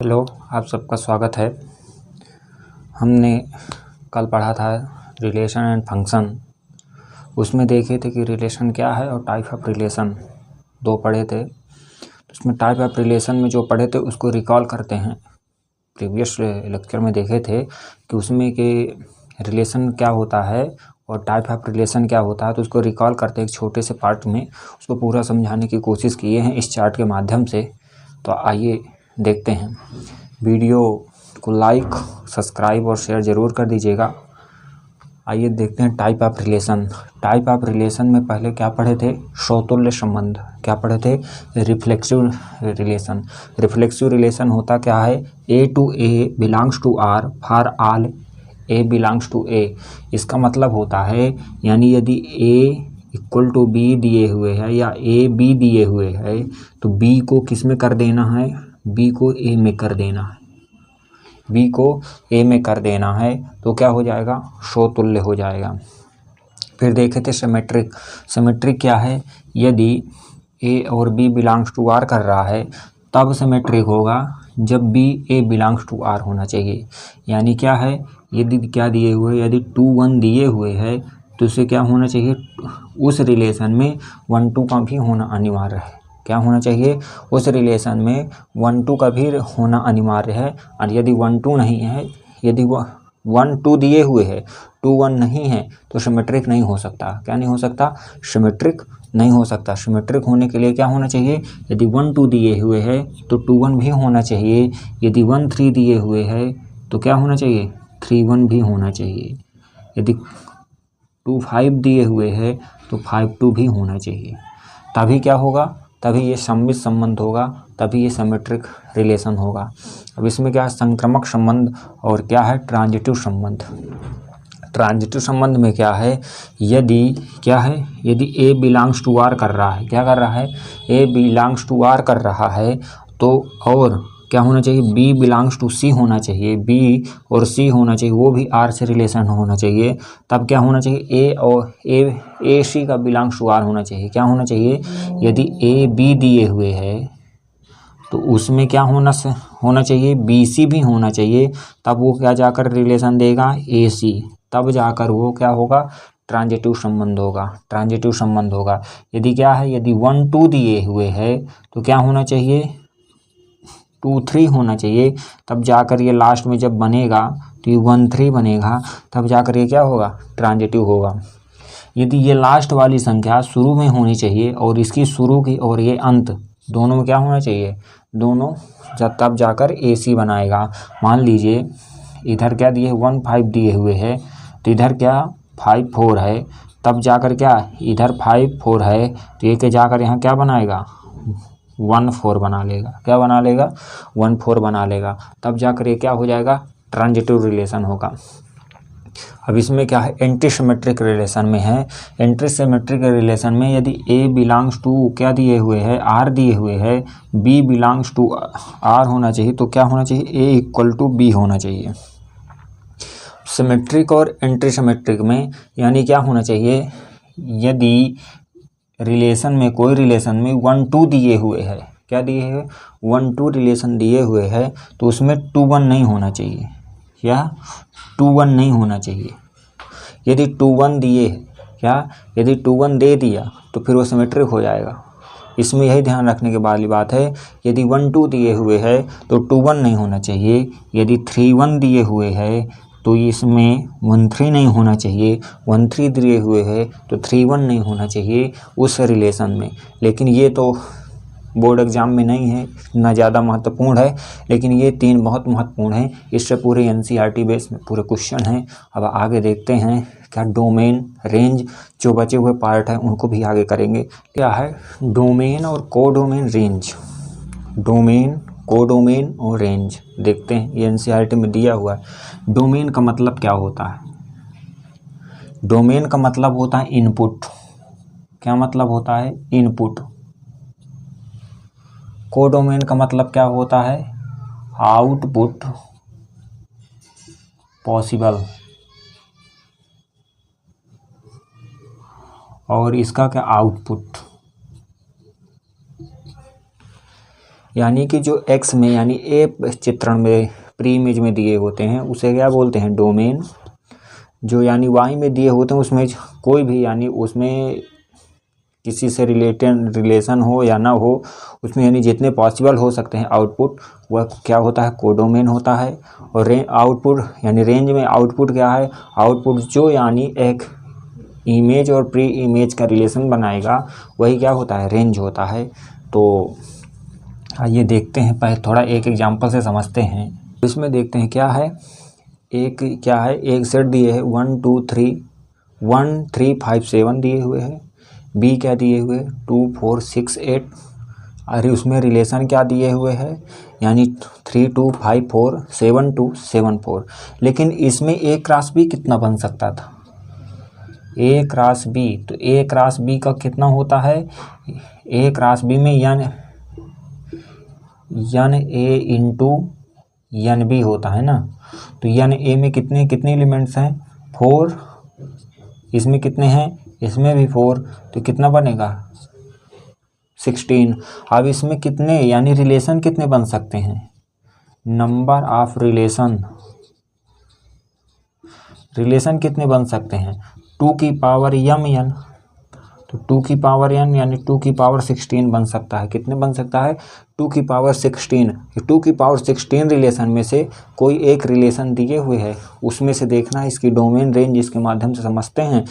Hello, आप सबका स्वागत है। हमने कल पढ़ा था रिलेशन एंड फंक्शन। उसमें देखे थे कि रिलेशन क्या है और टाइप ऑफ रिलेशन दो पढ़े थे। उसमें टाइप ऑफ रिलेशन में जो पढ़े थे उसको रिकॉल करते हैं। प्रीवियस लेक्चर में देखे थे कि उसमें के रिलेशन क्या होता है और टाइप ऑफ रिलेशन क्या होता है, तो उसको रिकॉल करते एक छोटे से पार्ट में उसको पूरा समझाने की कोशिश किए हैं इस चार्ट के माध्यम से। तो आइए देखते हैं। वीडियो को लाइक, सब्सक्राइब और शेयर ज़रूर कर दीजिएगा। आइए देखते हैं type of relation. Type of relation में पहले क्या पढ़े थे? समतुल्य संबंध। क्या पढ़े थे? Reflexive relation. रिफ्लेक्सिव रिलेशन होता क्या है? A to a belongs to R for all a belongs to a. इसका मतलब होता है, यानी यदि ए इक्वल टू बी दिए हुए है या ए बी दिए हुए है तो बी को किस में कर देना है? बी को ए में कर देना है। बी को ए में कर देना है तो क्या हो जाएगा? समतुल्य हो जाएगा। फिर देखे थे सिमेट्रिक। सिमेट्रिक क्या है? यदि ए और बी बिलोंग्स टू आर कर रहा है तब सिमेट्रिक होगा जब B A belongs to R होना चाहिए। यानी क्या है? यदि क्या दिए हुए, यदि 2 1 दिए हुए है तो उसे क्या होना चाहिए? उस रिलेशन में 1 2 का भी होना अनिवार्य है। क्या होना चाहिए? उस रिलेशन में 1 2 का भी होना अनिवार्य है। और यदि 1 2 नहीं है, यदि 1 2 दिए हुए है 2 1 नहीं है तो सिमेट्रिक नहीं हो सकता। क्या नहीं हो सकता? सिमेट्रिक नहीं हो सकता। सिमेट्रिक होने के लिए क्या होना चाहिए? यदि 1 2 दिए हुए है तो 2 1 भी होना चाहिए। यदि 1 3 दिए हुए है तो क्या होना चाहिए? 3 1 भी होना चाहिए। यदि 2 5 दिए हुए है तो 5 2 भी होना चाहिए। तभी क्या होगा? तभी ये सममित संबंध होगा, तभी ये सिमेट्रिक रिलेशन होगा। अब इसमें क्या है? संक्रामक संबंध और क्या है? ट्रांजिटिव संबंध। ट्रांजिटिव संबंध में क्या है? यदि क्या है? यदि ए बिलोंग्स टू आर कर रहा है, क्या कर रहा है? ए बिलोंग्स टू आर कर रहा है तो और क्या होना चाहिए? बी बिलोंग्स टू सी होना चाहिए। बी और सी होना चाहिए, वो भी आर से रिलेशन होना चाहिए। तब क्या होना चाहिए? ए और ए सी का बिलोंग्स टू आर होना चाहिए। क्या होना चाहिए? यदि ए बी दिए हुए है तो उसमें क्या होना चाहिए? बी सी भी होना चाहिए। तब वो क्या जाकर रिलेशन देगा? ए सी। तब जाकर वो क्या होगा? ट्रांजिटिव संबंध होगा। ट्रांजिटिव संबंध होगा। यदि क्या है? यदि 1 2 दिए हुए है तो क्या होना चाहिए? 2 3 होना चाहिए। तब जाकर ये लास्ट में जब बनेगा तो ये 1 3 बनेगा। तब जाकर ये क्या होगा? ट्रांजिटिव होगा। यदि ये लास्ट वाली संख्या शुरू में होनी चाहिए और इसकी शुरू की और ये अंत दोनों में क्या होना चाहिए? दोनों जब तब जाकर ए सी बनाएगा। मान लीजिए इधर क्या दिए? 1 5 दिए हुए है तो इधर क्या 5 4 है। तब जाकर क्या इधर 5 4 है तो ये के जाकर यहाँ क्या बनाएगा? 1 4 बना लेगा। क्या बना लेगा? 1 4 बना लेगा। तब जाकर ये क्या हो जाएगा? ट्रांजिटिव रिलेशन होगा। अब इसमें क्या है? एंटी सिमेट्रिक रिलेशन में है। एंटी सिमेट्रिक रिलेशन में यदि ए बिलोंग्स टू क्या दिए हुए है? आर दिए हुए है, बी बिलोंग्स टू आर होना चाहिए तो क्या होना चाहिए? ए इक्वल टू बी होना चाहिए। सिमेट्रिक और एंटी सिमेट्रिक में यानी क्या होना चाहिए? यदि रिलेशन में कोई रिलेशन में 1 2 दिए हुए है, क्या दिए है? 1 2 रिलेशन दिए हुए है तो उसमें 2 1 नहीं होना चाहिए या 2 1 नहीं होना चाहिए। यदि 2 1 दिए क्या? यदि 2 1 दे दिया तो फिर वो सिमेट्रिक हो जाएगा। इसमें यही ध्यान रखने के वाली बात है। यदि 1 2 दिए हुए है तो 2 1 नहीं होना चाहिए। यदि 3 1 दिए हुए है तो इसमें 1 3 नहीं होना चाहिए। 1 3 दिए हुए है तो 3 1 नहीं होना चाहिए उस रिलेशन में। लेकिन ये तो बोर्ड एग्जाम में नहीं है, ना ज़्यादा महत्वपूर्ण है, लेकिन ये 3 बहुत महत्वपूर्ण हैं। इससे पूरे एनसीईआरटी बेस में पूरे क्वेश्चन हैं। अब आगे देखते हैं क्या डोमेन, रेंज, जो बचे हुए पार्ट हैं उनको भी आगे करेंगे। क्या है? डोमेन और कोडोमेन, रेंज। डोमेन, कोडोमेन और रेंज देखते हैं। ये एनसीईआरटी में दिया हुआ है। डोमेन का मतलब क्या होता है? डोमेन का मतलब होता है इनपुट। क्या मतलब होता है? इनपुट। कोडोमेन का मतलब क्या होता है? Output possible. और इसका क्या? आउटपुट। यानी कि जो एक्स में यानी ए चित्रण में प्री इमेज में दिए होते हैं उसे क्या बोलते हैं, डोमेन। जो यानी वाई में दिए होते हैं उसमें कोई भी यानी उसमें किसी से रिलेशन हो या ना हो, उसमें यानी जितने पॉसिबल हो सकते हैं आउटपुट, वह क्या होता है, कोडोमेन होता है। और आउटपुट यानी रेंज में आउटपुट क्या है, आउटपुट जो यानी एक इमेज और प्री इमेज का रिलेशन बनाएगा वही क्या होता है, रेंज होता है। तो आइए देखते हैं, पहले थोड़ा एक एग्जांपल से समझते हैं। इसमें देखते हैं क्या है, एक सेट दिए है 1 2 3 1 3 5 7 दिए हुए हैं। बी क्या दिए हुए 2 4 6 8। अरे उसमें रिलेशन क्या दिए हुए हैं, यानी 3 2 5 4 7 2 7 4। लेकिन इसमें ए क्रॉस बी कितना बन सकता था, ए क्रॉस बी। तो ए क्रॉस बी का कितना होता है, ए क्रॉस बी में यन ए इंटू यन बी होता है ना। तो यन ए में कितने एलिमेंट्स हैं, 4। इसमें कितने हैं, इसमें भी 4। तो कितना बनेगा 16। अब इसमें कितने यानी रिलेशन कितने बन सकते हैं, नंबर ऑफ रिलेशन कितने बन सकते हैं, 2 की पावर m n। तो 2 की पावर n यानी 2 की पावर 16 बन सकता है। कितने बन सकता है, 2 की पावर 16। 2 की पावर 16 रिलेशन में से कोई एक रिलेशन दिए हुए है, उसमें से देखना इसकी डोमेन रेंज इसके माध्यम से समझते हैं।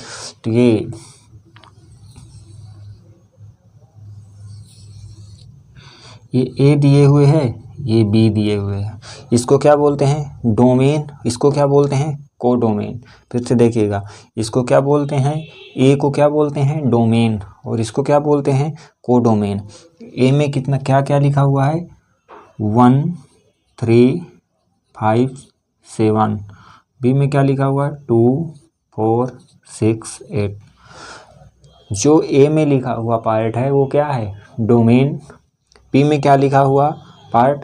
तो ये ए दिए हुए है, ये बी दिए हुए है। इसको क्या बोलते हैं, डोमेन। इसको क्या बोलते हैं, कोडोमेन। फिर से देखिएगा, इसको क्या बोलते हैं, ए को क्या बोलते हैं, डोमेन, और इसको क्या बोलते हैं, कोडोमेन। ए में कितना क्या क्या लिखा हुआ है, 1 3 5 7। बी में क्या लिखा हुआ है, 2 4 6 8। जो ए में लिखा हुआ पार्ट है वो क्या है, डोमेन। पी में क्या लिखा हुआ पार्ट,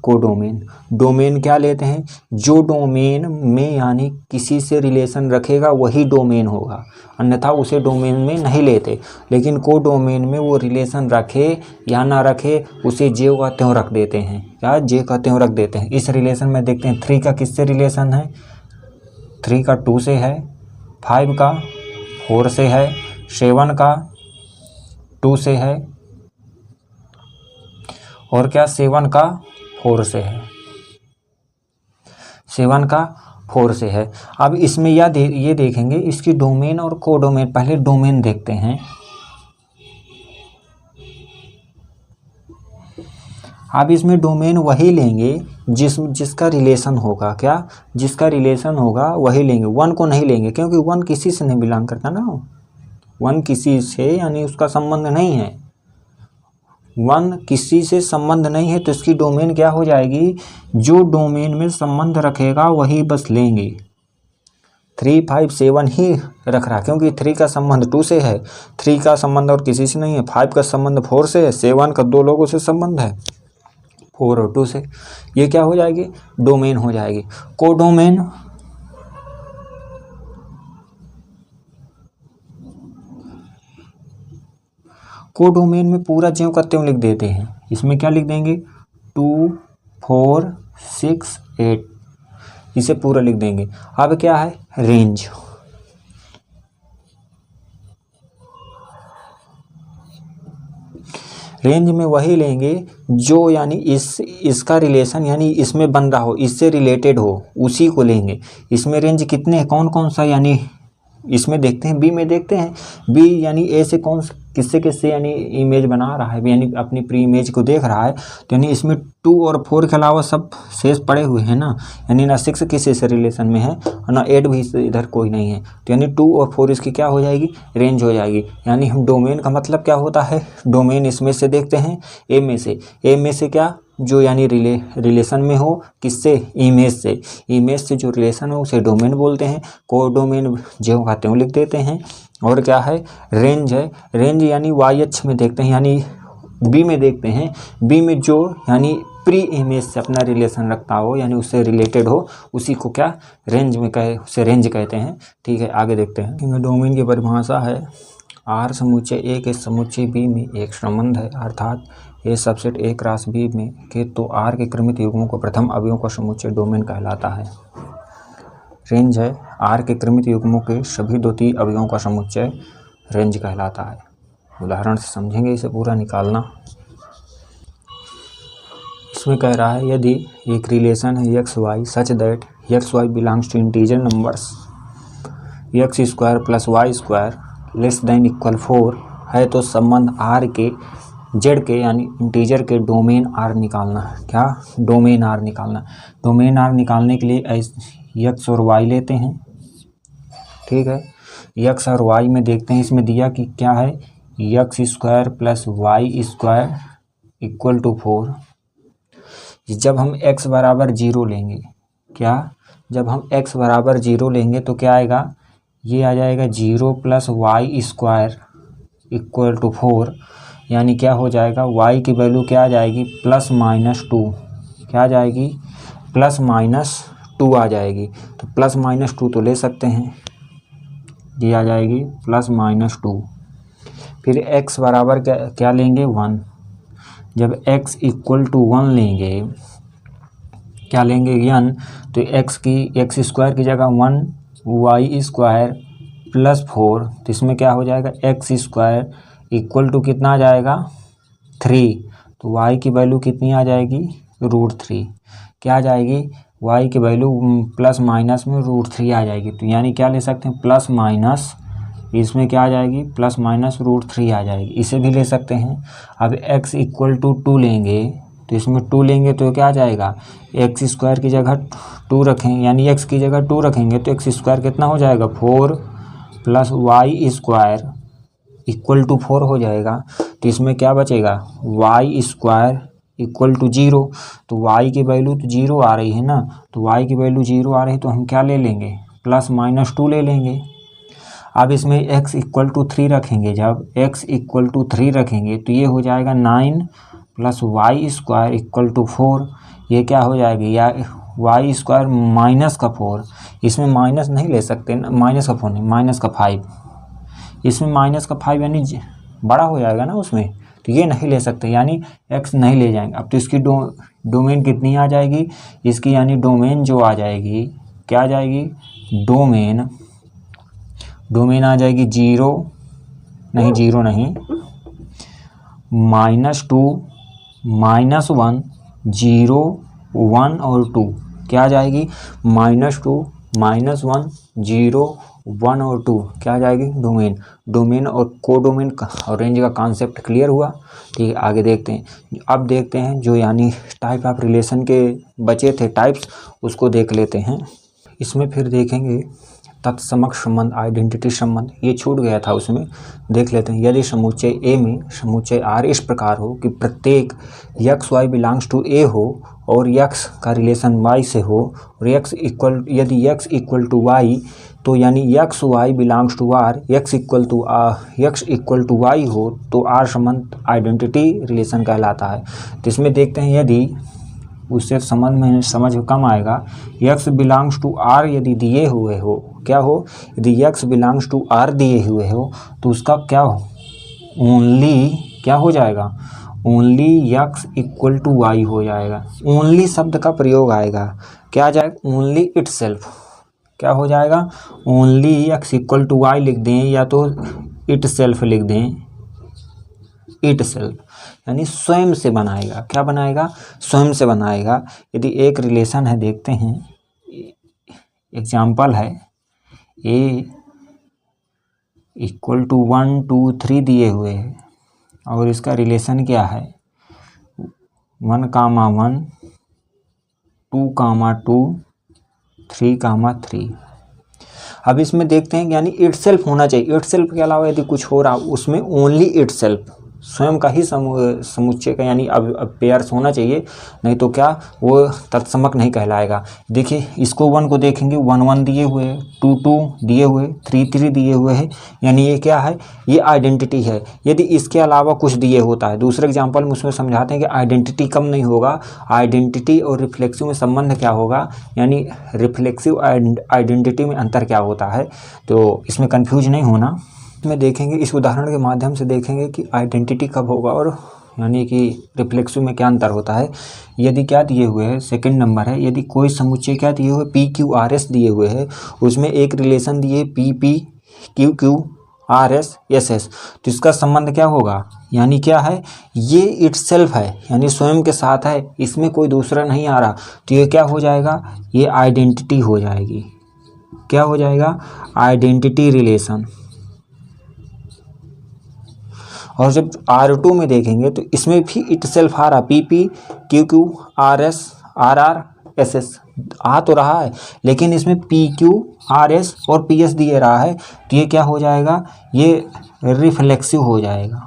कोडोमेन। डोमेन क्या लेते हैं, जो डोमेन में यानी किसी से रिलेशन रखेगा वही डोमेन होगा, अन्यथा उसे डोमेन में नहीं लेते। लेकिन कोडोमेन में वो रिलेशन रखे या ना रखे उसे जे का त्यों रख देते हैं, या जे का त्यों रख देते हैं। इस रिलेशन में देखते हैं 3 का किससे रिलेशन है, 3 का 2 से है, 5 का 4 से है, 7 का 2 से है, और क्या 7 का 4 से है, 7 का 4 से है। अब इसमें ये देखेंगे इसकी डोमेन और कोडोमेन। पहले डोमेन देखते हैं। अब इसमें डोमेन वही लेंगे जिसका रिलेशन होगा, क्या, जिसका रिलेशन होगा वही लेंगे। 1 को नहीं लेंगे क्योंकि 1 किसी से नहीं बिलोंग करता ना, 1 किसी से यानी उसका संबंध नहीं है। 1 किसी से संबंध नहीं है तो इसकी डोमेन क्या हो जाएगी, जो डोमेन में संबंध रखेगा वही बस लेंगे। 3 5 7 ही रख रहा क्योंकि 3 का संबंध 2 से है, 3 का संबंध और किसी से नहीं है, 5 का संबंध 4 से है, 7 का 2 लोगों से संबंध है, 4 और 2 से। ये क्या हो जाएगी, डोमेन हो जाएगी। कोडोमेन कोडोमेन में पूरा ज्यों का त्यों लिख देते हैं। इसमें क्या लिख देंगे, 2 4 6 8, इसे पूरा लिख देंगे। अब क्या है, रेंज। रेंज में वही लेंगे जो यानी इसका रिलेशन यानी इसमें बन रहा हो, इससे रिलेटेड हो, उसी को लेंगे। इसमें रेंज कितने हैं, कौन कौन सा, यानी इसमें देखते हैं, बी में देखते हैं। बी यानी ए से किससे किससे यानी इमेज बना रहा है, यानी अपनी प्री इमेज को देख रहा है। तो यानी इसमें 2 और 4 के अलावा सब शेष पड़े हुए हैं ना, यानी ना 6 किसी से रिलेशन में है और ना 8 भी इधर कोई नहीं है। तो यानी 2 और 4 इसकी क्या हो जाएगी, रेंज हो जाएगी। यानी हम डोमेन का मतलब क्या होता है, डोमेन इसमें से देखते हैं, ए में से क्या, जो यानी रिलेशन में हो, किससे, इमेज से जो रिलेशन हो उसे डोमेन बोलते हैं। कोडोमेन ज्यों का त्यों लिख देते हैं। और क्या है, रेंज है। रेंज यानी वाई अक्ष में देखते हैं, यानी बी में देखते हैं। बी में जो यानी प्री इमेज से अपना रिलेशन रखता हो, यानी उससे रिलेटेड हो, उसी को क्या रेंज में उसे रेंज कहते हैं। ठीक है, आगे देखते हैं। डोमेन की परिभाषा है, आर समुच्चय ए के समुच्चय बी में एक संबंध है, अर्थात ए सबसेट ए क्रॉस बी में के तो आर के क्रमित युग्मों को प्रथम अवयवों का समुच्चय डोमेन कहलाता है। रेंज है आर के क्रमित युग्मों के सभी द्वितीय अवयवों का समुच्चय रेंज कहलाता है। उदाहरण से समझेंगे इसे पूरा निकालना। इसमें कह रहा है यदि एक रिलेशन है x y such that x y belongs to integer numbers x square plus y square less than equal 4 है तो संबंध आर के जेड के यानी इंटीजर के डोमेन आर निकालना है। क्या डोमेन आर निकालना। डोमेन आर निकालने के लिए एक्स और वाई लेते हैं। ठीक है, एक्स और वाई में देखते हैं। इसमें दिया कि क्या है x square plus y square equal to 4। जब हम x बराबर 0 लेंगे, क्या जब हम x बराबर 0 लेंगे तो क्या आएगा, ये आ जाएगा 0 plus y square equal to 4। यानी क्या हो जाएगा, y की वैल्यू क्या आ जाएगी +-2। क्या आ जाएगी +-2 आ जाएगी। तो +-2 तो ले सकते हैं, ये आ जाएगी +-2। फिर x बराबर क्या लेंगे 1। जब x इक्वल टू 1 लेंगे, क्या लेंगे 1, तो x स्क्वायर की जगह 1 वाई स्क्वायर प्लस 4। तो इसमें क्या हो जाएगा x स्क्वायर इक्वल टू कितना आ जाएगा 3। तो y की वैल्यू कितनी आ जाएगी √3। क्या आ जाएगी y की वैल्यू प्लस माइनस में √3 आ जाएगी। तो यानी क्या ले सकते हैं प्लस माइनस, इसमें क्या आ जाएगी +-√3 आ जाएगी। इसे भी ले सकते हैं। अब x इक्वल टू 2 लेंगे, तो इसमें 2 लेंगे तो क्या आ जाएगा, एक्स स्क्वायर की जगह 2 रखेंगे, यानी x की जगह 2 रखेंगे तो एक्स स्क्वायर कितना हो जाएगा 4 plus y square equal to 4 हो जाएगा। तो इसमें क्या बचेगा वाई स्क्वायर इक्वल टू 0। तो y की वैल्यू तो 0 आ रही है ना, तो y की वैल्यू 0 आ रही है तो हम क्या ले लेंगे +-2 ले लेंगे। अब इसमें x इक्वल टू 3 रखेंगे। जब x इक्वल टू 3 रखेंगे तो ये हो जाएगा 9 plus y square equal to 4। ये क्या हो जाएगी, या वाई स्क्वायर माइनस का 4। इसमें माइनस नहीं ले सकते, माइनस का 4 नहीं, माइनस का 5। इसमें माइनस का 5 यानी बड़ा हो जाएगा ना उसमें, तो ये नहीं ले सकते, यानी x नहीं ले जाएंगे। अब तो इसकी डोमेन कितनी आ जाएगी इसकी, यानी डोमेन जो आ जाएगी, क्या आ जाएगी डोमेन आ जाएगी 0 नहीं, -2 -1 0 1 और 2। क्या आ जाएगी -2 -1 0 1 और 2। क्या आ जाएगी डोमेन और कोडोमेन और रेंज का कॉन्सेप्ट क्लियर हुआ। ठीक है, आगे देखते हैं। अब देखते हैं जो यानी टाइप ऑफ रिलेशन के बचे थे टाइप्स, उसको देख लेते हैं। इसमें फिर देखेंगे तत्समक संबंध, आइडेंटिटी संबंध, ये छूट गया था, उसमें देख लेते हैं। यदि समुच्चय ए में समुच्चय आर इस प्रकार हो कि प्रत्येक एक्स वाई बिलोंग्स टू ए हो और एक्स का रिलेशन वाई से हो, और यदि एक्स इक्वल टू वाई, तो यानी x y belongs to R, x equal to y हो तो आर संबंध आइडेंटिटी रिलेशन कहलाता है। तो इसमें देखते हैं, यदि उससे संबंध में समझ कम आएगा, x बिलोंग्स टू आर यदि दिए हुए हो, क्या हो, यदि x बिलोंग्स टू आर दिए हुए हो तो उसका क्या हो, ओनली क्या हो जाएगा, only x equal to y हो जाएगा। ओनली शब्द का प्रयोग आएगा, क्या आ जाएगा ओनली इटसेल्फ। क्या हो जाएगा, only x equal to y लिख दें या तो इटसेल्फ लिख दें, इटसेल्फ यानी स्वयं से बनाएगा। क्या बनाएगा, स्वयं से बनाएगा। यदि एक रिलेशन है, देखते हैं एग्जाम्पल है, a इक्वल टू 1 2 3 दिए हुए हैं और इसका रिलेशन क्या है 1, 1 2, 2 3, 3। अब इसमें देखते हैं यानी इटसेल्फ होना चाहिए। इटसेल्फ के अलावा यदि कुछ हो रहा उसमें ओनली इटसेल्फ, स्वयं का ही समुच्चय का यानी अब पेयर्स होना चाहिए, नहीं तो क्या वो तत्समक नहीं कहलाएगा। देखिए इसको 1 को देखेंगे, 1 1 दिए हुए है, 2 2 दिए हुए, 3 3 दिए हुए है, यानी ये क्या है, ये आइडेंटिटी है। यदि इसके अलावा कुछ दिए होता है, दूसरे एग्जांपल में उसमें समझाते हैं कि आइडेंटिटी कम नहीं होगा, आइडेंटिटी और रिफ्लेक्सिव में संबंध क्या होगा, यानी रिफ्लेक्सिव आइडेंटिटी में अंतर क्या होता है, तो इसमें कन्फ्यूज नहीं होना। में देखेंगे, इस उदाहरण के माध्यम से देखेंगे कि आइडेंटिटी कब होगा और यानी कि रिफ्लेक्सिव में क्या अंतर होता है, यदि क्या दिए हुए है, सेकंड नंबर है, यदि कोई समुच्चय क्या दिए हुए पी क्यू आर एस दिए हुए है, उसमें एक रिलेशन दिए P P Q Q R S S S, तो इसका संबंध क्या होगा, यानी क्या है, ये इटसेल्फ है, यानी स्वयं के साथ है, इसमें कोई दूसरा नहीं आ रहा, तो ये क्या हो जाएगा, ये आइडेंटिटी हो जाएगी। क्या हो जाएगा, आइडेंटिटी रिलेशन। और जब R2 में देखेंगे तो इसमें भी इटसेल्फ आ रहा, P P Q Q R S R R S S आ तो रहा है, लेकिन इसमें पी क्यू आर एस और पी एस दिए रहा है, तो ये क्या हो जाएगा, ये रिफ्लेक्सिव हो जाएगा,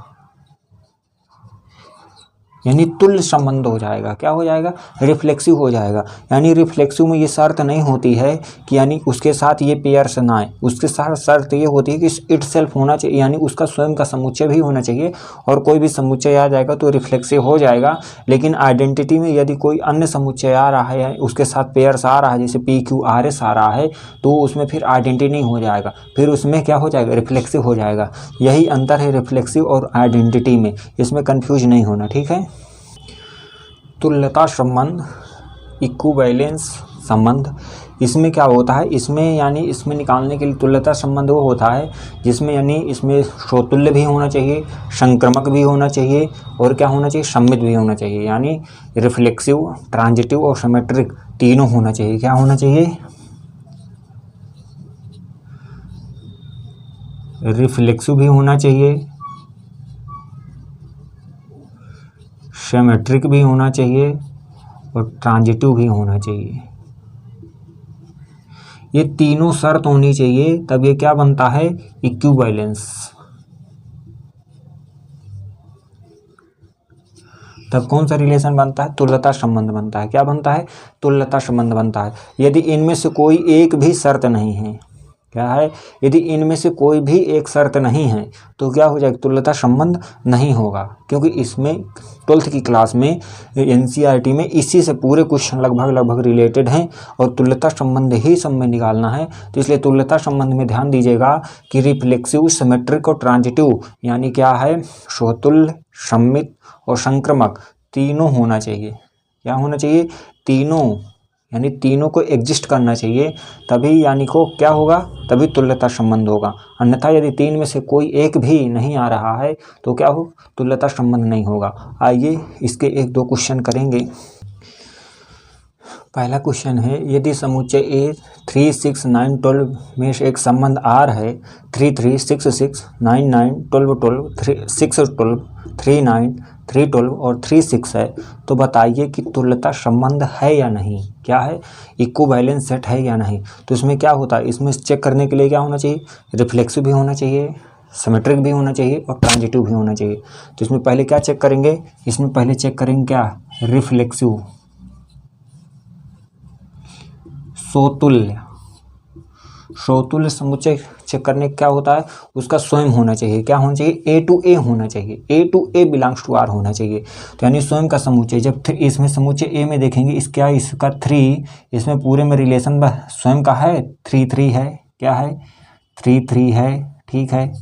यानी तुल्य संबंध हो जाएगा। क्या हो जाएगा, रिफ्लेक्सिव हो जाएगा। यानी रिफ्लेक्सिव में ये शर्त नहीं होती है कि यानी उसके साथ ये पेयर्स ना आए, उसके साथ शर्त ये होती है कि इटसेल्फ होना चाहिए, यानी उसका स्वयं का समुच्चय भी होना चाहिए, और कोई भी समुच्चय आ जाएगा तो रिफ्लेक्सिव हो जाएगा। लेकिन आइडेंटिटी में यदि कोई अन्य समुच्चय आ रहा है, उसके साथ पेयर्स आ रहा है, जैसे पी क्यू आर एस आ रहा है, तो उसमें फिर आइडेंटिटी नहीं हो जाएगा, फिर उसमें क्या हो जाएगा, रिफ्लेक्सिव हो जाएगा। यही अंतर है रिफ्लेक्सिव और आइडेंटिटी में, इसमें कन्फ्यूज नहीं होना, ठीक है। तुल्यता संबंध, इक्विवेलेंस संबंध, इसमें क्या होता है, इसमें यानी इसमें निकालने के लिए तुल्यता संबंध वो होता है जिसमें यानी इसमें स्वतुल्य भी होना चाहिए, संक्रमक भी होना चाहिए, और क्या होना चाहिए, सम्मित भी होना चाहिए। यानी रिफ्लेक्सिव, ट्रांजिटिव और सिमेट्रिक तीनों होना चाहिए। क्या होना चाहिए, रिफ्लेक्सिव भी होना चाहिए, सिमेट्रिक भी होना चाहिए, और ट्रांजिटिव भी होना चाहिए। ये तीनों शर्त होनी चाहिए, तब ये क्या बनता है, इक्विवेलेंस। तब कौन सा रिलेशन बनता है, तुल्यता संबंध बनता है। क्या बनता है, तुल्यता संबंध बनता है। यदि इनमें से कोई एक भी शर्त नहीं है, क्या है, यदि इनमें से कोई भी एक शर्त नहीं है तो क्या हो जाएगा, तुल्यता संबंध नहीं होगा। क्योंकि इसमें 12th की क्लास में NCERT में इसी से पूरे क्वेश्चन लगभग रिलेटेड हैं, और तुल्यता संबंध ही सब में निकालना है। तो इसलिए तुल्यता संबंध में ध्यान दीजिएगा कि रिफ्लेक्सिव, सिमेट्रिक और ट्रांजिटिव यानी क्या है, स्वतुल्य, सम्मित और संक्रमक तीनों होना चाहिए। क्या होना चाहिए, तीनों, यानी तीनों को एग्जिस्ट करना चाहिए, तभी यानी को क्या होगा, तभी तुल्यता संबंध होगा। अन्यथा यदि तीन में से कोई एक भी नहीं आ रहा है तो क्या हो, तुल्यता संबंध नहीं होगा। आइए इसके एक दो क्वेश्चन करेंगे। पहला क्वेश्चन है, यदि समुच्चय A 3, 6, 9, 12 में से एक संबंध R है, 3, 3, 6, 6, 9, 9, 12, 12, 6, 12, 3, 9, 3, 12 और 3, 6 है, तो बताइए कि तुल्यता संबंध है या नहीं। क्या है, इक्विवेलेंस सेट है या नहीं। तो इसमें क्या होता है, इसमें चेक करने के लिए क्या होना चाहिए, रिफ्लेक्सिव भी होना चाहिए, सिमेट्रिक भी होना चाहिए और ट्रांजिटिव भी होना चाहिए। तो इसमें पहले क्या चेक करेंगे, इसमें पहले चेक करेंगे क्या, रिफ्लेक्सिव, स्वतुल्य। स्वतुल्य समुच्चय चेक करने क्या होता है, उसका स्वयं होना चाहिए। क्या होना चाहिए, A to A होना चाहिए, A to A belongs to R होना चाहिए। तो यानी स्वयं का समुच्चय, जब इसमें समुच्चय A में देखेंगे, इसका इसका 3, इसमें पूरे में रिलेशन स्वयं का है, 3 3 है, क्या है, 3 3 है, ठीक है,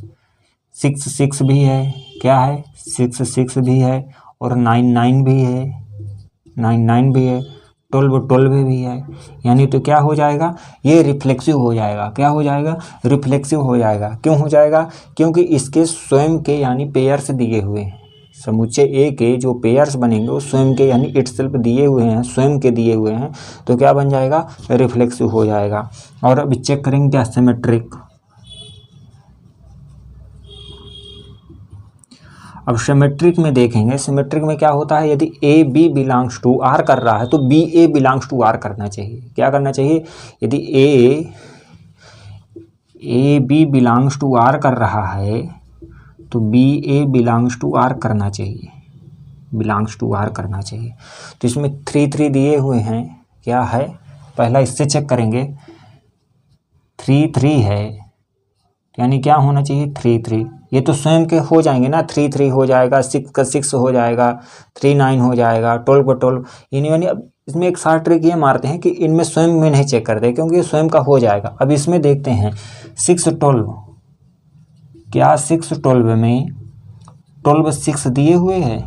6 6 भी है, क्या है, 6 6 भी है, और 9 9 भी है, 9 9 भी है, 12 12 भी है। यानी तो क्या हो जाएगा, ये रिफ्लेक्सिव हो जाएगा। क्या हो जाएगा, रिफ्लेक्सिव हो जाएगा। क्यों हो जाएगा, क्योंकि इसके स्वयं के यानी पेयर्स दिए हुए हैं। समुच्चय A के जो पेयर्स बनेंगे वो स्वयं के यानी इटसेल्फ दिए हुए हैं, स्वयं के दिए हुए हैं, तो क्या बन जाएगा, रिफ्लेक्सिव हो जाएगा। और अब चेक करेंगे क्या, सिमेट्रिक। अब सिमेट्रिक में देखेंगे, सिमेट्रिक में क्या होता है, यदि A B belongs to R कर रहा है तो B A belongs to R करना चाहिए। क्या करना चाहिए, यदि A B belongs to R कर रहा है तो B A belongs to R करना चाहिए, बिलोंग्स टू R करना चाहिए। तो इसमें 3 3 दिए हुए हैं, क्या है, पहला इससे चेक करेंगे, 3 3 है, यानी क्या होना चाहिए, 3 3। ये तो स्वयं के हो जाएंगे ना, 3 3 हो जाएगा, 6 का 6 हो जाएगा, 3 9 हो जाएगा, 12 का 12। यानी अब इसमें एक शॉर्ट ट्रिक ये मारते हैं कि इनमें स्वयं में नहीं चेक करते, क्योंकि ये स्वयं का हो जाएगा। अब इसमें देखते हैं 6 12, क्या 6 12 में 12 6 दिए हुए हैं,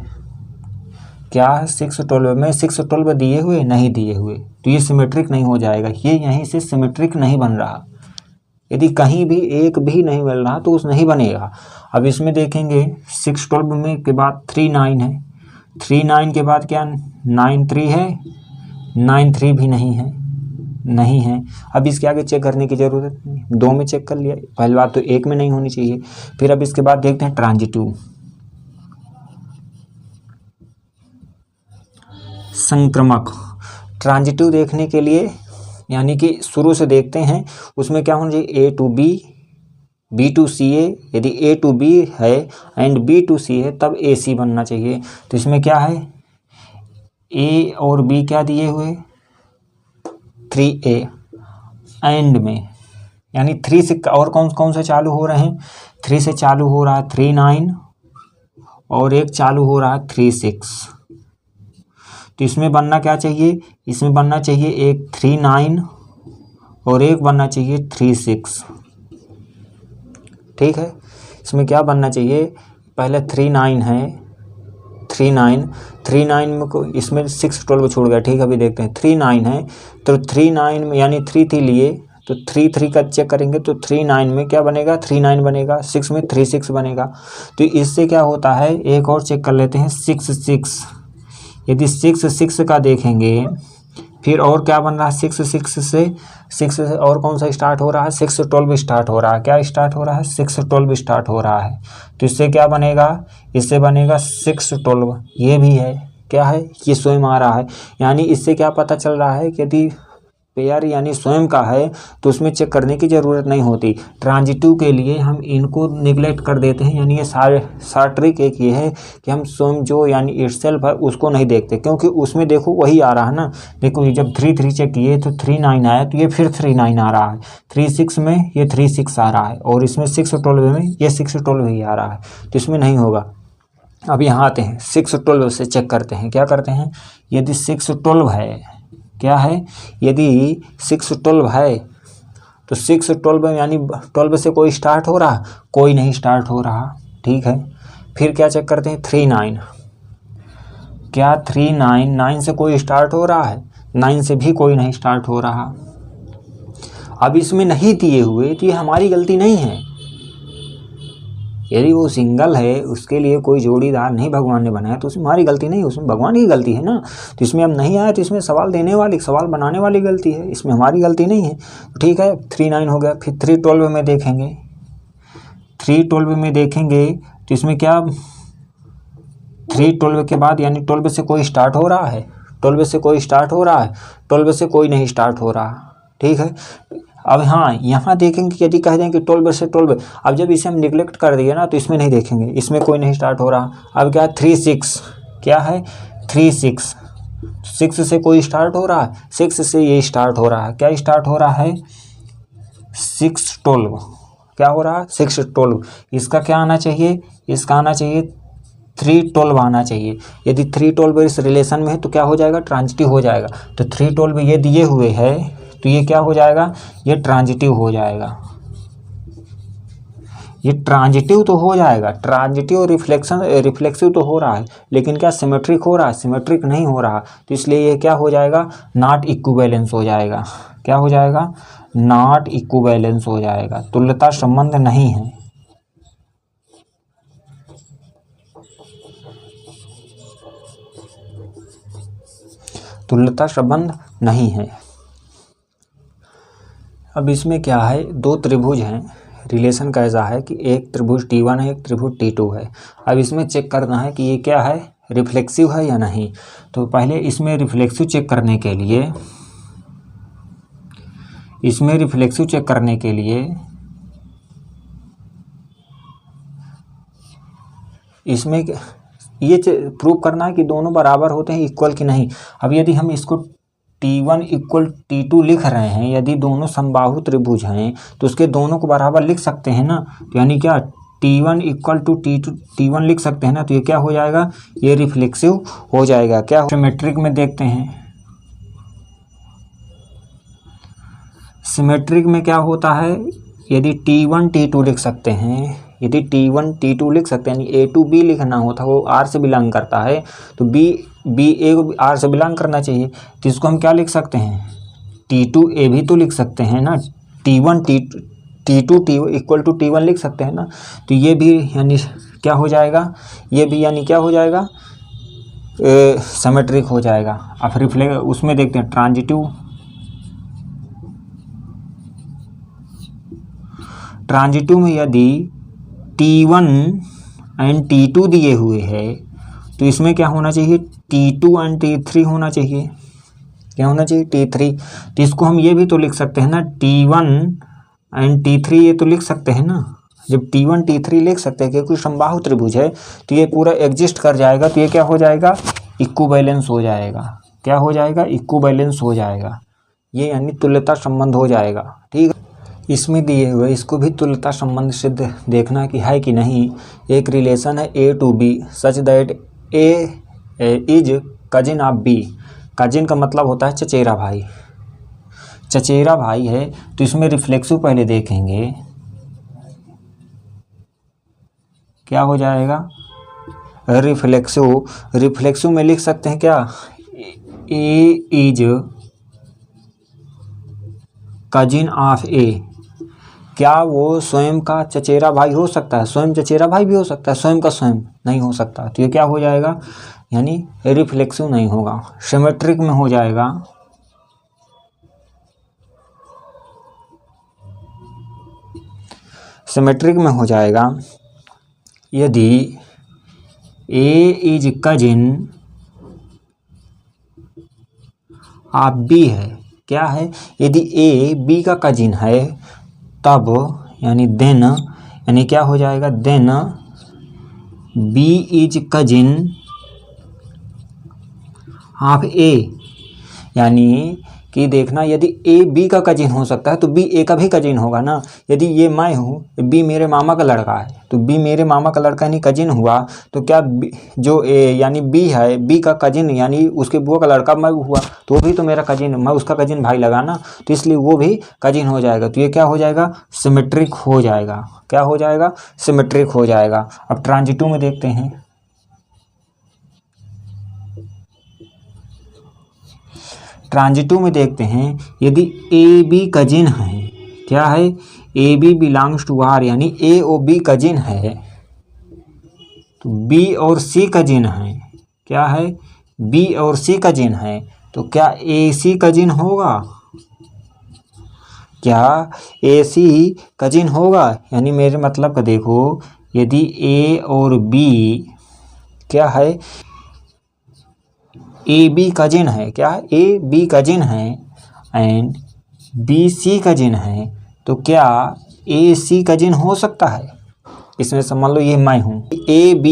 क्या 612 में 612 दिए हुए नहीं दिए हुए, तो ये सिमेट्रिक नहीं हो जाएगा, ये यहीं से सिमेट्रिक नहीं बन रहा। यदि कहीं भी एक भी नहीं मिल रहा तो उस नहीं बनेगा। अब इसमें देखेंगे 612 में के बाद 39 है, 39 के बाद क्या 93 है, 93 भी नहीं है। अब इसके आगे चेक करने की ज़रूरत नहीं, दो में चेक कर लिया, पहली बात तो एक में नहीं होनी चाहिए। फिर अब इसके बाद देखते हैं ट्रांजिटिव, संक्रमक। ट्रांजिटिव देखने के लिए यानी कि शुरू से देखते हैं, उसमें क्या होना चाहिए, A to B, B to CA, यदि A to B है एंड B to C है तब AC बनना चाहिए। तो इसमें क्या है, A और B क्या दिए हुए 3A, एंड में यानी 3 से और कौन से चालू हो रहे हैं, 3 से चालू हो रहा है 39 और एक चालू हो रहा है 36। तो इसमें बनना क्या चाहिए, इसमें बनना चाहिए एक 39 और एक बनना चाहिए 36। ठीक है, इसमें क्या बनना चाहिए, पहले 39 है, 39 में को इसमें 612 छोड़ गया। ठीक है, अभी देखते हैं 39 है तो 39 में यानी 3 लिए तो 3 का चेक करेंगे तो 39 में क्या बनेगा, 39 बनेगा, 6 में 36 बनेगा। तो इससे क्या होता है, एक और चेक कर लेते हैं 6 यदि 6 का देखेंगे फिर और क्या बन रहा है, 6 से और कौन सा स्टार्ट हो रहा है, 612 स्टार्ट हो रहा है। क्या स्टार्ट हो रहा है, 612 स्टार्ट हो रहा है। तो इससे क्या बनेगा, इससे बनेगा 612, ये भी है, क्या है, ये स्वयं आ रहा है। यानी इससे क्या पता चल रहा है कि यदि पेयर यानी स्वयं का है तो उसमें चेक करने की ज़रूरत नहीं होती। ट्रांजिटिव के लिए हम इनको निगलेक्ट कर देते हैं, यानी ये सारा ट्रिक एक ये है कि हम स्वयं जो यानी इटसेल्फ है उसको नहीं देखते, क्योंकि उसमें देखो वही आ रहा है ना। देखो ये जब 3 चेक किए तो 39 आया, तो ये फिर 39 आ रहा है, 36 में ये 36 आ रहा है और इसमें 612 में ये 612 ही आ रहा है, तो इसमें नहीं होगा। अब यहाँ आते हैं 612 से चेक करते हैं, क्या करते हैं, यदि 612 है, क्या है, यदि 612 है तो 612 यानी 12 से कोई स्टार्ट हो रहा, कोई नहीं स्टार्ट हो रहा। ठीक है, फिर क्या चेक करते हैं 39, क्या 9 से कोई स्टार्ट हो रहा है, 9 से भी कोई नहीं स्टार्ट हो रहा। अब इसमें नहीं दिए हुए तो ये हमारी गलती नहीं है, यदि वो सिंगल है उसके लिए कोई जोड़ीदार नहीं भगवान ने बनाया तो उसमें हमारी गलती नहीं, उसमें भगवान की गलती है ना। तो इसमें अब नहीं आया तो इसमें सवाल देने वाली, सवाल बनाने वाली गलती है, इसमें हमारी गलती नहीं है। ठीक है, 39 हो गया। फिर 312 में देखेंगे, 312 में देखेंगे तो इसमें क्या, 312 के बाद यानी 12 से कोई स्टार्ट हो रहा है, 12 से कोई स्टार्ट हो रहा है, 12 से कोई नहीं स्टार्ट हो रहा। ठीक है, अब हाँ यहाँ देखेंगे कि यदि कह दें कि 12 से 12, अब जब इसे हम निगलेक्ट कर दिए ना तो इसमें नहीं देखेंगे, इसमें कोई नहीं स्टार्ट हो रहा। अब क्या 36, क्या है 36, 6 से कोई स्टार्ट हो रहा है, 6 से ये स्टार्ट हो रहा है, क्या स्टार्ट हो रहा है 612, क्या हो रहा है 612। इसका क्या आना चाहिए, इसका आना चाहिए 312 आना चाहिए। यदि 312 इस रिलेशन में है तो क्या हो जाएगा, ट्रांजिटिव हो जाएगा। तो 312 ये दिए हुए है तो ये क्या हो जाएगा, ये ट्रांजिटिव हो जाएगा, ये ट्रांजिटिव तो हो जाएगा। ट्रांजिटिव और रिफ्लेक्सिव तो हो रहा है, लेकिन क्या सिमेट्रिक हो रहा है, सिमेट्रिक नहीं हो रहा। तो इसलिए ये क्या हो जाएगा, नॉट इक्विवेलेंस हो जाएगा। क्या हो जाएगा, नॉट इक्विवेलेंस हो जाएगा, तुल्यता संबंध नहीं है। तुल्यता संबंध नहीं है। अब इसमें क्या है, दो त्रिभुज हैं, रिलेशन कैसा है कि एक त्रिभुज T1 है, एक त्रिभुज T2 है। अब इसमें चेक करना है कि ये क्या है, रिफ्लेक्सिव है या नहीं। तो पहले इसमें रिफ्लेक्सिव चेक करने के लिए, इसमें रिफ्लेक्सिव चेक करने के लिए इसमें ये प्रूव करना है कि दोनों बराबर होते हैं, इक्वल कि नहीं। अब यदि हम इसको T1 इक्वल T2 लिख रहे हैं, यदि दोनों समबाहु त्रिभुज हैं तो उसके दोनों को बराबर लिख सकते हैं ना। तो यानी क्या T1 इक्वल टू T1 लिख सकते हैं ना, तो ये क्या हो जाएगा, ये रिफ्लेक्सिव हो जाएगा। क्या सिमेट्रिक में देखते हैं, सिमेट्रिक में क्या होता है, यदि T1 T2 लिख सकते हैं, यदि T1 T2 लिख सकते हैं, यानी A to B लिखना होता है, वो R से बिलोंग करता है, तो B बी ए को आर से बिलोंग करना चाहिए, तो इसको हम क्या लिख सकते हैं, T2A भी तो लिख सकते हैं ना, T1 T2 T equal to T1 लिख सकते हैं ना। तो ये भी यानी क्या हो जाएगा, ये भी यानी क्या हो जाएगा, सिमेट्रिक हो जाएगा। अब रिफ्लेक्ट उसमें देखते हैं ट्रांजिटिव में यदि T1 एंड T2 दिए हुए है तो इसमें क्या होना चाहिए, T2 एंड T3 होना चाहिए। क्या होना चाहिए, T3। तो इसको हम ये भी तो लिख सकते हैं ना, T1 एंड T3 ये तो लिख सकते हैं ना। जब T1 T3 लिख सकते हैं क्योंकि समबाहु त्रिभुज है तो ये पूरा एग्जिस्ट कर जाएगा, तो ये क्या हो जाएगा, इक्विवेलेंस हो जाएगा। क्या हो जाएगा, इक्विवेलेंस हो जाएगा। ये यानी तुल्यता संबंध हो जाएगा। ठीक है, इसमें दिए हुए इसको भी तुल्यता संबंध से देखना कि है कि नहीं। एक रिलेशन है A to B such that A is cousin of B। Cousin का मतलब होता है चचेरा भाई, चचेरा भाई है। तो इसमें रिफ्लेक्सिव पहले देखेंगे, क्या हो जाएगा, रिफ्लेक्सिव में लिख सकते हैं क्या, A is cousin of A। क्या वो स्वयं का चचेरा भाई हो सकता है, स्वयं चचेरा भाई भी हो सकता है, स्वयं का स्वयं नहीं हो सकता। तो ये क्या हो जाएगा, यानी रिफ्लेक्सिव नहीं होगा, सिमेट्रिक में हो जाएगा। सिमेट्रिक में हो जाएगा यदि A is cousin of B है। क्या है, यदि A B का कजिन है तब यानी देन, यानी क्या हो जाएगा, then B is cousin of A। यानी कि देखना, यदि A B का कजिन हो सकता है तो B A का भी कजिन होगा ना। यदि ये मैं हूँ, B मेरे मामा का लड़का है, तो B मेरे मामा का लड़का यानी कजिन हुआ, तो क्या जो A यानी B है, B का कजिन यानी उसके बुआ का लड़का मैं हुआ, तो वो भी तो मेरा कजिन, मैं उसका कजिन भाई लगा ना, तो इसलिए वो भी कजिन हो जाएगा। तो ये क्या हो जाएगा, सिमेट्रिक हो जाएगा। क्या हो जाएगा, सिमेट्रिक हो जाएगा। अब ट्रांजिटिव में देखते हैं, ट्रांजिटिव में देखते हैं यदि A B कजिन है। क्या है, A B belongs to R, यानी A और B कजिन है, तो B और C कजिन है। क्या है, B और C कजिन है, तो क्या AC कजिन होगा, क्या AC कजिन होगा। यानी मेरे मतलब का देखो, यदि A और B क्या है, A B कजिन है, क्या है, A B कजिन है एंड B C कजिन है, तो क्या A C कजिन हो सकता है। इसमें समझ लो ये मैं हूँ, A B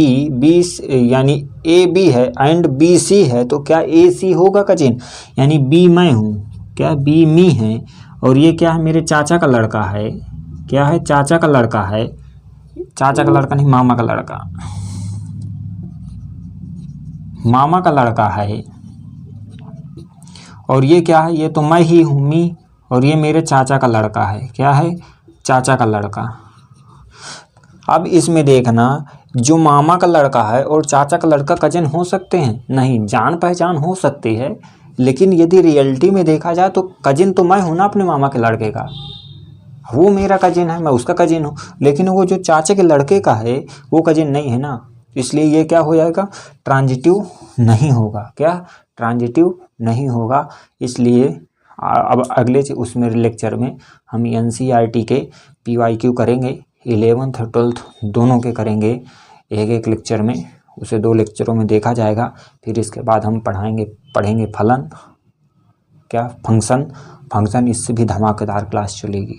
यानी A B है एंड B C है, तो क्या A C होगा कजिन। यानी B मैं हूँ, क्या B मी है, और ये क्या है, मेरे चाचा का लड़का है। क्या है, चाचा का लड़का है, चाचा का लड़का नहीं, मामा का लड़का, मामा का लड़का है। और ये क्या है, ये तो मैं ही हूँ मी, और ये मेरे चाचा का लड़का है। क्या है, चाचा का लड़का। अब इसमें देखना, जो मामा का लड़का है और चाचा का लड़का कजिन हो सकते हैं, नहीं, जान पहचान हो सकती है, लेकिन यदि रियलिटी में देखा जाए तो कजिन तो मैं हूँ ना अपने मामा के लड़के का, वो मेरा कजिन है, मैं उसका कजिन हूँ, लेकिन वो जो चाचे के लड़के का है वो कजिन नहीं है ना। इसलिए ये क्या हो जाएगा, ट्रांजिटिव नहीं होगा। क्या, ट्रांजिटिव नहीं होगा। इसलिए अब अगले उसमें लेक्चर में हम NCERT के PYQ करेंगे, 11th और 12th दोनों के करेंगे एक एक लेक्चर में, उसे 2 लेक्चरों में देखा जाएगा। फिर इसके बाद हम पढ़ेंगे फलन, क्या, फंक्शन। इससे भी धमाकेदार क्लास चलेगी।